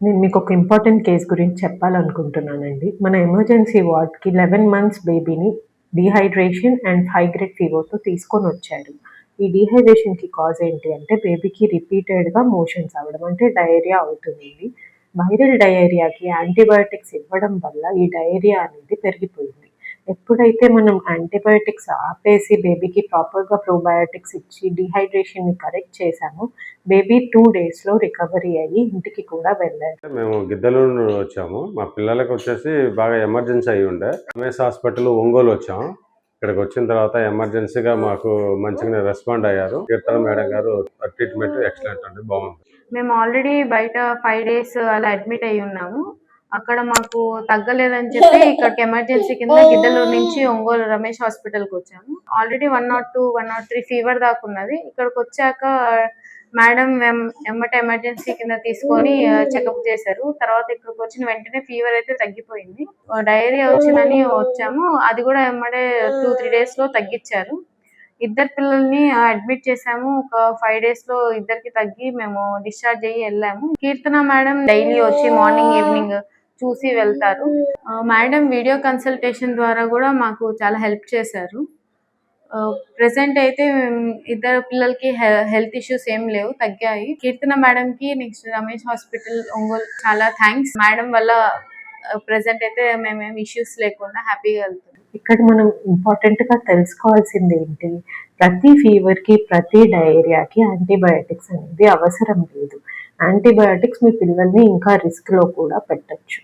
నేను మీకు ఒక ఇంపార్టెంట్ కేస్ గురించి చెప్పాలనుకుంటున్నానండి. మన ఎమర్జెన్సీ వార్డ్‌కి 11 మంత్స్ బేబీని డీహైడ్రేషన్ అండ్ హై గ్రేడ్ ఫీవర్‌తో తీసుకొనొచ్చారు. ఈ డీహైడ్రేషన్‌కి కాజ్ ఏంటి అంటే బేబీకి రిపీటెడ్‌గా మోషన్స్ అవ్వడం, అంటే డయేరియా అవుతుంది. వైరల్ డయేరియాకి యాంటీబయోటిక్స్ ఇవ్వడం వల్ల ఈ డయేరియా అనేది పెరిగిపోయింది. ఎప్పుడైతే మనం యాంటీబయోటిక్స్ ఆపేసి బేబీకి ప్రాపర్‌గా ప్రోబయోటిక్స్ ఇచ్చి డీహైడ్రేషన్‌ని కరెక్ట్ చేశామో బేబీ 2 డేస్‌లో రికవరీ అయ్యి ఇంటికి కూడా వెళ్ళారు. మేము గిద్దలూరు నుండి వచ్చాము. మా పిల్లలకి వచ్చేసి బాగా ఎమర్జెన్సీ అయ్యి ఉండే. ఎంఎస్ హాస్పిటల్ ఒంగోలు వచ్చాము. ఇక్కడికి వచ్చిన తర్వాత ఎమర్జెన్సీగా మాకు మంచిగానే రెస్పాండ్ అయ్యారు. కీర్తన మేడం గారు ట్రీట్మెంట్ ఎక్సలెంట్ అండి, బాగుంది. మేము ఆల్రెడీ బయట 5 డేస్ అలా అడ్మిట్ అయ్యి ఉన్నాము. అక్కడ మాకు తగ్గలేదని చెప్పి ఇక్కడికి ఎమర్జెన్సీ కింద గిద్దలూరు నుంచి ఒంగోలు రమేష్ హాస్పిటల్కి వచ్చాము. ఆల్రెడీ 102, 103 ఫీవర్ దాకా ఉన్నది. ఇక్కడికి వచ్చాక మేడం ఎమ్మటే ఎమర్జెన్సీ కింద తీసుకొని చెకప్ చేశారు. తర్వాత ఇక్కడికి వచ్చిన వెంటనే ఫీవర్ అయితే తగ్గిపోయింది. డయేరియా వచ్చిందని వచ్చాము. అది కూడా ఎమ్మటే 2-3 డేస్ లో తగ్గించారు. ఇద్దరు పిల్లల్ని అడ్మిట్ చేసాము. ఒక 5 డేస్ లో ఇద్దరికి తగ్గి మేము డిశ్చార్జ్ అయ్యి వెళ్ళాము. కీర్తన మేడం డైలీ వచ్చి మార్నింగ్ ఈవినింగ్ చూసి వెళ్తారు. మేడం వీడియో కన్సల్టేషన్ ద్వారా కూడా మాకు చాలా హెల్ప్ చేశారు. ప్రెసెంట్ అయితే ఇద్దరు పిల్లలకి హెల్త్ ఇష్యూస్ ఏం లేవు, తగ్గాయి. కీర్తన మేడం కి నెక్స్ట్ రమేష్ హాస్పిటల్ ఒంగోలు చాలా థ్యాంక్స్. మేడం వల్ల ప్రెసెంట్ అయితే మేమేం ఇష్యూస్ లేకుండా హ్యాపీగా వెళ్తున్నాం. ఇక్కడ మనం ఇంపార్టెంట్‌గా తెలుసుకోవాల్సింది ఏంటి? ప్రతి ఫీవర్‌కి, ప్రతి డయేరియాకి యాంటీబయోటిక్స్ అనేది అవసరం లేదు. యాంటీబయోటిక్స్ మీ పిల్లల్ని ఇంకా రిస్క్‌లో కూడా పెట్టొచ్చు.